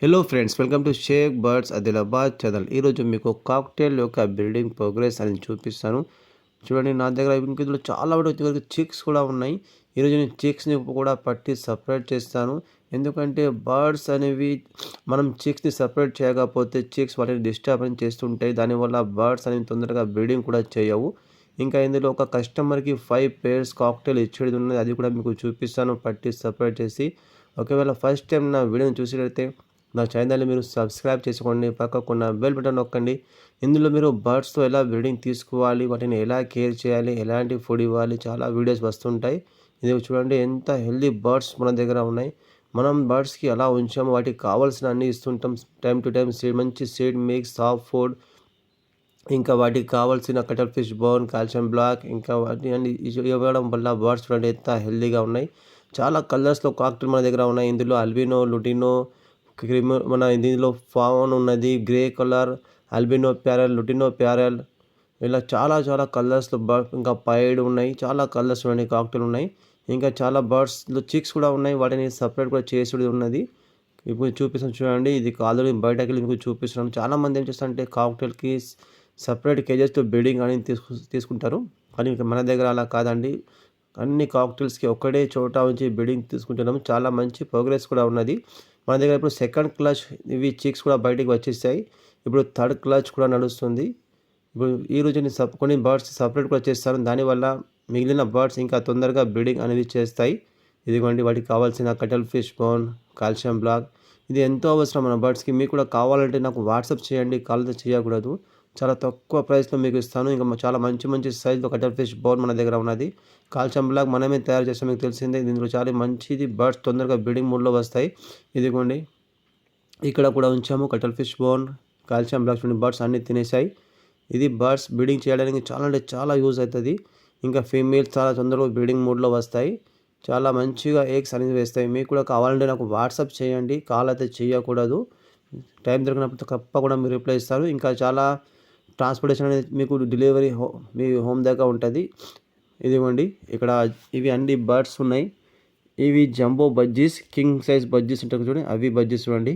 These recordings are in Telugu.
Hello friends, welcome to Shaik birds Adilabad channel. ఈరోజు మీకు కాక్టైల్ యొక్క బిల్డింగ్ ప్రోగ్రెస్ అని చూపిస్తాను. చూడండి, నా దగ్గర ఇందులో చాలా వరకు చిక్స్ కూడా ఉన్నాయి. ఈరోజు నేను చిక్స్ని కూడా పట్టి సపరేట్ చేస్తాను. ఎందుకంటే బర్డ్స్ అనేవి మనం చిక్స్ని సపరేట్ చేయకపోతే చిక్స్ వాటిని డిస్టర్బెన్స్ చేస్తుంటాయి. దానివల్ల బర్డ్స్ అనేవి తొందరగా బ్రీడింగ్ కూడా చేయవు. ఇంకా ఇందులో ఒక కస్టమర్కి 5 పేర్స్ కాక్టైల్ ఇచ్చేది ఉన్నది. అది కూడా మీకు చూపిస్తాను పట్టి సపరేట్ చేసి. ఒకవేళ ఫస్ట్ టైం నా వీడియోని చూసినట్లయితే నా ఛానల్ని మీరు సబ్స్క్రైబ్ చేసుకోండి, పక్కకున్న బెల్ బటన్ నొక్కండి. ఇందులో మీరు బర్డ్స్తో ఎలా బ్రీడింగ్ తీసుకోవాలి, వాటిని ఎలా కేర్ చేయాలి, ఎలాంటి ఫుడ్ ఇవ్వాలి, చాలా వీడియోస్ వస్తుంటాయి. ఇది చూడండి, ఎంత హెల్దీ బర్డ్స్ మన దగ్గర ఉన్నాయి. మనం బర్డ్స్కి ఎలా ఉంచాము, వాటికి కావాల్సిన అన్ని ఇస్తుంటాం. టైం టు టైం మంచి సీడ్ మిక్స్, సాఫ్ట్ ఫుడ్, ఇంకా వాటికి కావాల్సిన కటల్ ఫిష్ బోన్, కాల్షియం బ్లాక్, ఇంకా వాటి అన్ని ఇవ్వడం వల్ల బర్డ్స్ చూడండి ఎంత హెల్దీగా ఉన్నాయి. చాలా కలర్స్లో కాక్టైల్ మన దగ్గర ఉన్నాయి. ఇందులో అల్బినో, లుటినో, మన దీనిలో ఫాన్ ఉన్నది, grey colour, albino parallel, lutino parallel, ఇలా చాలా కలర్స్లో ఇంకా పైడ్ ఉన్నాయి. చాలా కలర్స్ ఉన్నాయి, కాక్టైల్ ఉన్నాయి. ఇంకా చాలా బర్డ్స్లో చిక్స్ కూడా ఉన్నాయి. వాటిని సపరేట్ కూడా చేసేది ఉన్నది. ఇప్పుడు చూపిస్తాను చూడండి. ఇది ఆల్రెడీ బయటకి వెళ్ళి మీకు చూపిస్తున్నాను. చాలామంది ఏం చేస్తారంటే కాక్టైల్కి సపరేట్ కేజెస్తో బ్రీడింగ్ అని తీసుకుంటారు. కానీ మన దగ్గర అలా కాదండి. అన్ని కాక్టైల్స్కి ఒక్కడే చోట ఉంచి బ్రీడింగ్ తీసుకుంటున్నాము. చాలా మంచి ప్రోగ్రెస్ కూడా ఉన్నది. మన దగ్గర ఇప్పుడు సెకండ్ క్లచ్ ఇవి చిక్స్ కూడా బయటికి వచ్చేసాయి. ఇప్పుడు థర్డ్ క్లచ్ కూడా నడుస్తుంది. ఇప్పుడు ఈరోజు నేను కొన్ని బర్డ్స్ సపరేట్ కూడా చేస్తాను. దానివల్ల మిగిలిన బర్డ్స్ ఇంకా తొందరగా బ్రీడింగ్ అనేవి చేస్తాయి. ఇదిగోండి, వాటికి కావాల్సిన కటల్ ఫిష్ బోన్, కాల్షియం బ్లాక్, ఇది ఎంతో అవసరం మన బర్డ్స్కి. మీకు కూడా కావాలంటే నాకు వాట్సాప్ చేయండి, కాల్తో చేయకూడదు. చాలా తక్కువ ప్రైస్లో మీకు ఇస్తాను. ఇంకా చాలా మంచి సైజులో కటల్ ఫిష్ బోన్ మన దగ్గర ఉన్నది. కాల్షియం బ్లాక్ మనమే తయారు చేస్తాం, మీకు తెలిసిందే. దీంట్లో చాలా మంచిది, బర్డ్స్ తొందరగా బ్రీడింగ్ మూడ్లో వస్తాయి. ఇదిగోండి, ఇక్కడ కూడా ఉంచాము cuttlefish bone, calcium block. Birds అన్నీ తినేసాయి. ఇది బర్డ్స్ బ్రీడింగ్ చేయడానికి చాలా అంటే చాలా యూజ్ అవుతుంది. ఇంకా ఫీమేల్స్ చాలా తొందరగా బ్రీడింగ్ మూడ్లో వస్తాయి. చాలా మంచిగా ఎగ్స్ అనేది వేస్తాయి. మీకు కూడా కావాలంటే నాకు వాట్సాప్ చేయండి, కాల్ అయితే చేయకూడదు. టైం దొరికినప్పుడు తప్పకుండా మీరు రిప్లై ఇస్తారు. ఇంకా చాలా ట్రాన్స్పోర్టేషన్ అనేది మీకు డెలివరీ మీ హోమ్ దగ్గర ఉంటుంది. ఇదిగోండి, ఇక్కడ ఇవి అన్ని బర్డ్స్ ఉన్నాయి. ఇవి jumbo bajjis, king size bajjis ఉంటాయి చూడండి, అవి బజ్జీస్ చూడండి.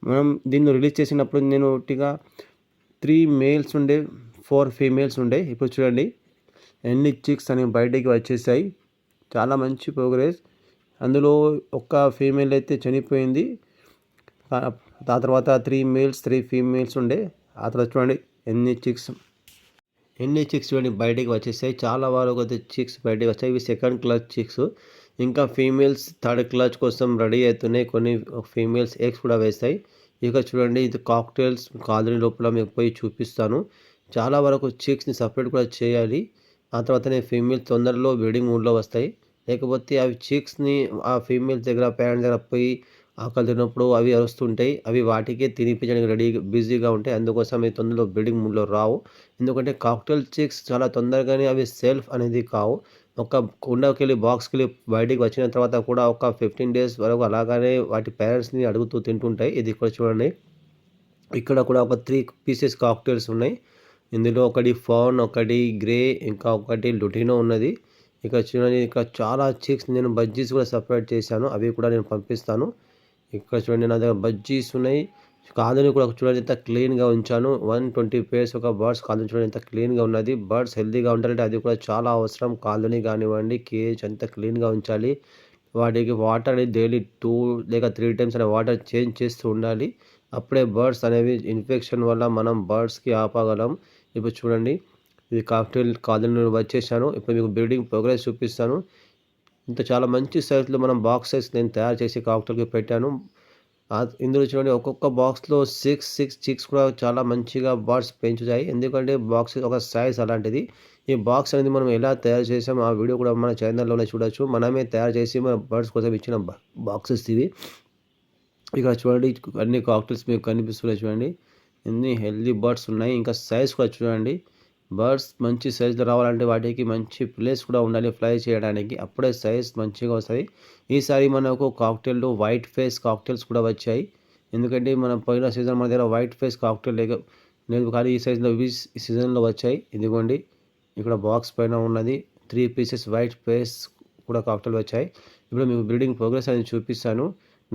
మనం దీన్ని రిలీజ్ చేసినప్పుడు నేను ఒట్టిగా 3 మేల్స్ ఉండే, 4 ఫీమేల్స్ ఉండే. ఇప్పుడు చూడండి ఎన్ని చిక్స్ అనేవి బయటికి వచ్చేసాయి. చాలా మంచి ప్రోగ్రెస్. అందులో ఒక్క ఫీమేల్ అయితే చనిపోయింది. ఆ తర్వాత 3 మేల్స్ 3 ఫీమేల్స్ ఉండే. ఆ తర్వాత చూడండి ఎన్ని చిక్స్ చూడండి బయటికి వచ్చేసాయి. చాలా వరకు అయితే చిక్స్ బయటికి వచ్చాయి. ఇవి సెకండ్ క్లచ్ చిక్స్. ఇంకా ఫీమేల్స్ థర్డ్ క్లచ్ కోసం రెడీ అవుతున్నాయి. కొన్ని ఫీమేల్స్ ఎగ్స్ కూడా వేస్తాయి. ఇక చూడండి, ఇది కాక్టైల్స్ కాలనీ లోపల మీకు పోయి చూపిస్తాను. చాలా వరకు చిక్స్ని సపరేట్ కూడా చేయాలి. ఆ తర్వాతనే ఫీమేల్స్ తొందరలో బ్రీడింగ్ మూడ్లో వస్తాయి. లేకపోతే అవి చిక్స్ని ఆ ఫీమేల్స్ దగ్గర పేరెంట్స్ దగ్గర పోయి ఆకలి తిన్నప్పుడు అవి అరుస్తుంటాయి. అవి వాటికే తినిపించడానికి బిజీగా ఉంటాయి. అందుకోసం అవి తొందరలో బ్రీడింగ్ మూడ్లో రావు. ఎందుకంటే కాక్టైల్ చిక్స్ చాలా తొందరగానే అవి సెల్ఫ్ అనేది కావు. ఒక కుండకెళ్ళి బాక్స్కెళ్ళి బయటికి వచ్చిన తర్వాత కూడా ఒక 15 డేస్ వరకు అలాగనే వాటి పేరెంట్స్ని అడుగుతూ తింటుంటాయి. ఇది ఇక్కడ చూడండి, ఇక్కడ కూడా ఒక 3 పీసెస్ కాక్టైల్స్ ఉన్నాయి. ఇందులో ఒకటి ఫాన్, ఒకటి గ్రే, ఇంకా ఒకటి లుటినో ఉన్నది. ఇక్కడ చూడండి, ఇక్కడ చాలా చిక్స్ నేను బజ్జీస్ కూడా సపరేట్ చేశాను. అవి కూడా నేను పంపిస్తాను. ఇక్కడ చూడండి, నా దగ్గర బజ్జీస్ ఉన్నాయి. కాలనీ కూడా చూడండి ఎంత క్లీన్గా ఉంచాను. 120 పేర్స్ ఒక బర్డ్స్ కాలనీ చూడండి ఎంత క్లీన్గా ఉన్నది. బర్డ్స్ హెల్తీగా ఉండాలంటే అది కూడా చాలా అవసరం. కాలనీ కానివ్వండి, కేజ్ అంతా క్లీన్గా ఉంచాలి. వాటికి వాటర్ అనేది డైలీ 2 లేక 3 టైమ్స్ అనే వాటర్ చేంజ్ చేస్తూ ఉండాలి. అప్పుడే బర్డ్స్ అనేవి ఇన్ఫెక్షన్ వల్ల మనం బర్డ్స్కి ఆపగలం. ఇప్పుడు చూడండి, ఇది కాక్టైల్ కాలనీ వచ్చేసాను. ఇప్పుడు మీకు బ్రీడింగ్ ప్రోగ్రెస్ చూపిస్తాను. ఇంత చాలా మంచి సైజులో మనం బాక్స్ సైజ్ నేను తయారు చేసి కాక్టైల్కి పెట్టాను. ఇందులో చూడండి, ఒక్కొక్క బాక్స్లో 6 చిక్స్ కూడా చాలా మంచిగా బర్డ్స్ పెంచుతాయి. ఎందుకంటే బాక్స్ ఒక సైజ్ అలాంటిది. ఈ బాక్స్ అనేది మనం ఎలా తయారు చేసామో ఆ వీడియో కూడా మన ఛానల్లోనే చూడొచ్చు. మనమే తయారు చేసి మన బర్డ్స్ కోసం ఇచ్చిన బాక్సెస్ ఇవి. ఇక్కడ చూడండి, అన్ని కాక్టైల్స్ మీకు కనిపిస్తున్నాయి చూడండి. ఎన్ని హెల్దీ బర్డ్స్ ఉన్నాయి. ఇంకా సైజ్ కూడా చూడండి. బర్డ్స్ మంచి సైజులో రావాలంటే వాటికి మంచి ప్లేస్ కూడా ఉండాలి ఫ్లై చేయడానికి. అప్పుడే సైజ్ మంచిగా వస్తాయి. ఈసారి మనకు కాక్టైల్లో వైట్ ఫేస్ కాక్టైల్స్ కూడా వచ్చాయి. ఎందుకంటే మన పోయిన సీజన్ మన దగ్గర వైట్ ఫేస్ కాక్టైల్ లేదు, కానీ ఈ సీజన్లో వచ్చాయి. ఇదిగోండి, ఇక్కడ బాక్స్ పైన ఉన్నది 3 పీసెస్ వైట్ ఫేస్ కూడా కాక్టైల్ వచ్చాయి. ఇప్పుడు మీకు బ్రీడింగ్ ప్రోగ్రెస్ అనేది చూపిస్తాను.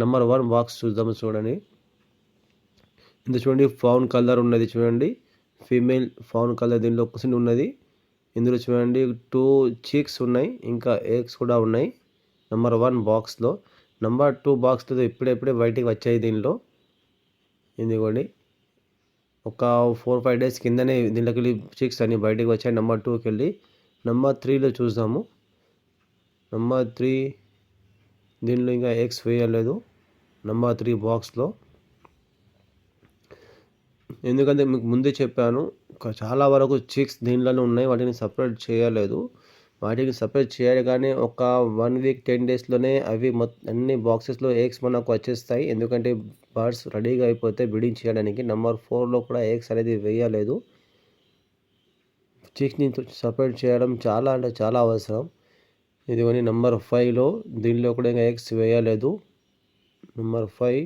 నెంబర్ 1 బాక్స్ చూద్దాము చూడండి. ఇందులో చూడండి ఫౌన్ కలర్ ఉన్నది చూడండి. ఫీమేల్ ఫౌన్ కలర్ దీనిలో కుసిన్ ఉన్నది. ఇందులో చూడండి 2 చీక్స్ ఉన్నాయి. ఇంకా ఎగ్స్ కూడా ఉన్నాయి. నెంబర్ 1 బాక్స్లో. నెంబర్ 2 బాక్స్లో ఇప్పుడే బయటికి వచ్చాయి దీనిలో. ఇదిగోండి ఒక 4-5 డేస్ కిందనే దీంట్లోకి చీక్స్ అన్ని బయటికి వచ్చాయి. నెంబర్ 2కి వెళ్ళి నెంబర్ 3లో చూద్దాము. నెంబర్ 3 దీనిలో ఇంకా ఎగ్స్ వేయలేదు నెంబర్ 3 బాక్స్లో. ఎందుకంటే మీకు ముందే చెప్పాను చాలా వరకు చీక్స్ దీనిలోనే ఉన్నాయి. వాటిని సపరేట్ చేయలేదు. వాటికి సపరేట్ చేయాలి కానీ ఒక 1 వీక్ 10 డేస్లోనే అవి అన్ని బాక్సెస్లో ఎగ్స్ మనకు వచ్చేస్తాయి. ఎందుకంటే బర్డ్స్ రెడీగా అయిపోతే బ్రీడింగ్ చేయడానికి. నెంబర్ 4లో కూడా ఎగ్స్ అనేది వేయలేదు. చీక్స్ని సపరేట్ చేయడం చాలా అంటే చాలా అవసరం. ఇదిగోని నెంబర్ 5లో దీనిలో కూడా ఇంకా ఎగ్స్ వేయలేదు. నెంబర్ 5.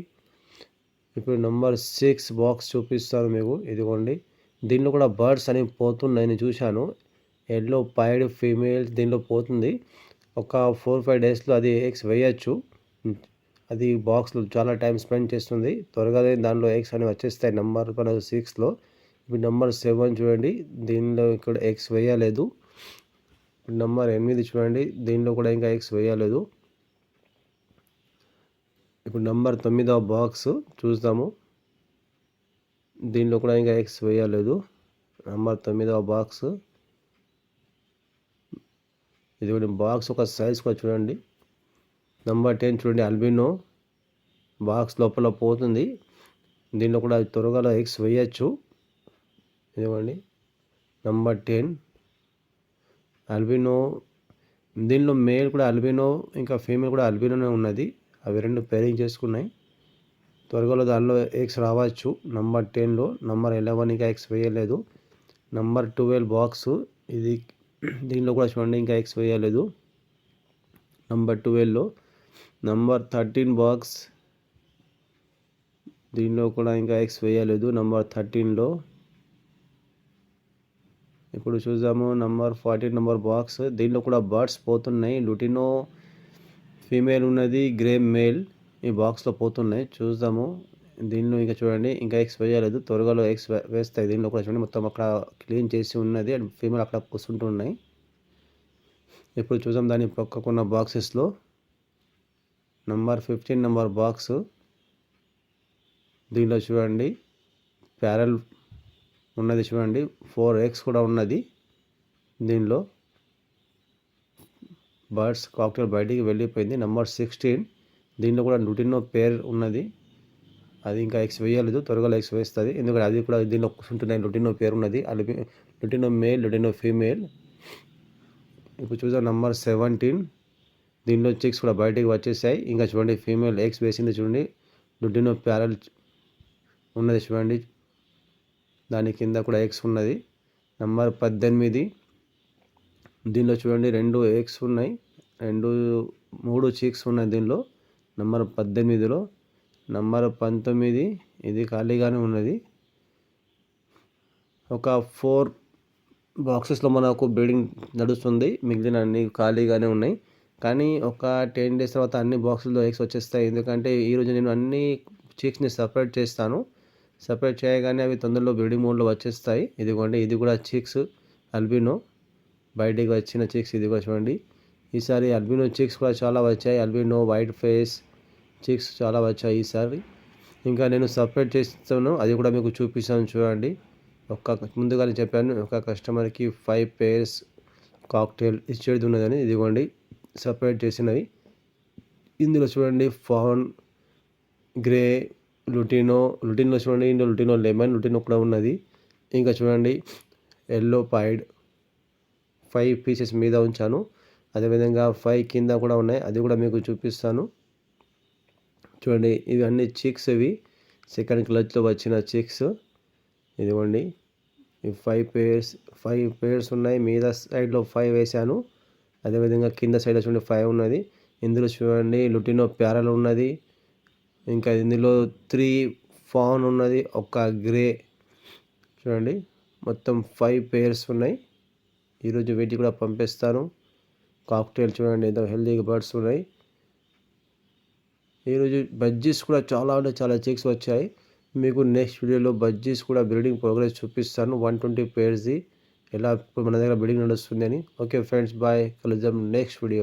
ఇప్పుడు నెంబర్ 6 బాక్స్ చూపిస్తాను మీకు. ఇదిగోండి దీనిలో కూడా బర్డ్స్ అనేవి పోతున్నాయి. నేను చూశాను. ఎల్లో పైడ్ ఫీమేల్ దీనిలో పోతుంది. ఒక 4-5 డేస్లో అది ఎగ్స్ వేయచ్చు. అది బాక్స్లో చాలా టైం స్పెండ్ చేస్తుంది. త్వరగానే దానిలో ఎగ్స్ అనేవి వచ్చేస్తాయి నెంబర్ 6లో. ఇప్పుడు నెంబర్ 7 చూడండి. దీనిలో ఇక్కడ ఎగ్స్ వేయలేదు. నెంబర్ 8 చూడండి. దీనిలో కూడా ఇంకా ఎగ్స్ వేయలేదు. ఇప్పుడు నెంబర్ 9వ బాక్స్ చూద్దాము. దీనిలో కూడా ఇంకా ఎగ్స్ వేయలేదు. నెంబర్ 9వ బాక్స్. ఇది బాక్స్ ఒక సైజ్ కూడా చూడండి. నెంబర్ 10 చూడండి. అల్బినో బాక్స్ లోపల పోతుంది. దీనిలో కూడా త్వరగా ఎగ్స్ వేయచ్చు. ఇదిగోండి నెంబర్ 10 అల్బినో. దీనిలో మేల్ కూడా అల్బినో ఇంకా ఫీమేల్ కూడా అల్బినోనే ఉన్నది. అవి రెండు పేరింగ్ చేసుకున్నాయి. త్వరగా దానిలో ఎగ్స్ రావచ్చు. నెంబర్ 10లో. నెంబర్ 11 ఇంకా ఎగ్స్ వేయలేదు. నెంబర్ 12 బాక్స్ ఇది. దీనిలో కూడా చూడండి ఇంకా ఎగ్స్ వేయలేదు నెంబర్ 12లో. Number 13 box. దీనిలో కూడా ఇంకా ఎగ్స్ వేయలేదు నెంబర్ 13లో. ఇప్పుడు చూద్దాము నెంబర్ 14 నెంబర్ బాక్స్. దీనిలో కూడా బర్డ్స్ పోతున్నాయి. లుటినో ఫీమేల్ ఉన్నది, గ్రే మేల్ ఈ బాక్స్లో పోతున్నాయి. చూద్దాము. దీనిలో ఇంకా చూడండి ఇంకా ఎగ్స్ వేయలేదు. త్వరగా ఎగ్స్ వేస్తాయి. దీనిలో కూడా చూడండి మొత్తం అక్కడ క్లీన్ చేసి ఉన్నది. అండ్ ఫీమేల్ అక్కడ కూర్చుంటున్నాయి. ఇప్పుడు చూద్దాం దాని పక్కకున్న బాక్సెస్లో. Number 15 number box. దీనిలో చూడండి ప్యారల్ ఉన్నది చూడండి. 4 ఎగ్స్ కూడా ఉన్నది దీనిలో. బర్డ్స్ కాక్టైల్ బయటికి వెళ్ళిపోయింది. నెంబర్ 16 దీనిలో కూడా లుటినో పేర్ ఉన్నది. అది ఇంకా ఎగ్స్ వేయలేదు. త్వరగా ఎగ్స్ వేస్తుంది. ఎందుకంటే అది కూడా దీనిలో కూర్చుంటున్నాయి. లుటినో పేరు ఉన్నది. అది లుటినో మేల్, లుటినో ఫీమేల్. ఇప్పుడు చూద్దాం నెంబర్ 17. దీనిలో చిక్స్ కూడా బయటికి వచ్చేసాయి. ఇంకా చూడండి ఫీమేల్ ఎగ్స్ వేసింది చూడండి. లుటినో ప్యారల్ ఉన్నది చూడండి. దాని కింద కూడా ఎగ్స్ ఉన్నది. నెంబర్ 18. దీనిలో చూడండి 2 ఎగ్స్ ఉన్నాయి. 3 చీక్స్ ఉన్నాయి దీనిలో. నెంబర్ 18లో. నెంబర్ 19 ఇది ఖాళీగానే ఉన్నది. ఒక 4 బాక్సెస్లో మనకు బ్రీడింగ్ నడుస్తుంది. మిగిలిన అన్ని ఖాళీగానే ఉన్నాయి. కానీ ఒక 10 డేస్ తర్వాత అన్ని బాక్సుల్లో ఎగ్స్ వచ్చేస్తాయి. ఎందుకంటే ఈరోజు నేను అన్ని చీక్స్ని సపరేట్ చేస్తాను. సపరేట్ చేయగానే అవి తొందరలో బ్రీడింగ్ మోడ్లో వచ్చేస్తాయి. ఇదిగోండి ఇది కూడా చీక్స్ అల్బినో బయటికి వచ్చిన చీక్స్. ఇది కూడా చూడండి. ఈసారి అల్బినో చీక్స్ కూడా చాలా వచ్చాయి. అల్బినో వైట్ ఫేస్ చీక్స్ చాలా వచ్చాయి ఈసారి. ఇంకా నేను సపరేట్ చేస్తాను. అది కూడా మీకు చూపిస్తాను చూడండి. ముందుగానే చెప్పాను ఒక కస్టమర్కి 5 pairs కాక్టైల్ ఇచ్చేది ఉన్నదని. ఇదిగోండి సపరేట్ చేసినవి. ఇందులో చూడండి ఫాన్, గ్రే, లుటినో చూడండి. ఇందులో లుటినో లెమన్, లుటినో కూడా ఉన్నది. ఇంకా చూడండి ఎల్లో పైడ్ 5 పీసెస్ మీద ఉంచాను. అదేవిధంగా 5 కింద కూడా ఉన్నాయి. అది కూడా మీకు చూపిస్తాను చూడండి. ఇవి అన్ని చిక్స్. ఇవి సెకండ్ క్లచ్లో వచ్చిన చిక్స్. ఇదిగోండి ఈ 5 pairs ఉన్నాయి. మీద సైడ్లో 5 వేసాను. అదేవిధంగా కింద సైడ్లో చూడండి 5 ఉన్నది. ఇందులో చూడండి లుటినో ప్యారల్ ఉన్నది. ఇంకా ఇందులో 3 ఫాన్ ఉన్నది. ఒక గ్రే చూడండి. మొత్తం 5 pairs ఉన్నాయి. ఈరోజు వీటికి కూడా పంపిస్తాను. కాక్టైల్ చూడండి ఎంత హెల్దీగా బర్డ్స్ ఉన్నాయి. ఈరోజు బజ్జీస్ కూడా చాలా అంటే చాలా చిక్స్ వచ్చాయి. మీకు నెక్స్ట్ వీడియోలో బజ్జీస్ కూడా బ్రీడింగ్ ప్రోగ్రెస్ చూపిస్తాను. 120 పేర్స్‌ది ఎలా ఇప్పుడు మన దగ్గర బ్రీడింగ్ నడుస్తుందని. Okay friends, bye. కలుద్దాం నెక్స్ట్ వీడియోలో.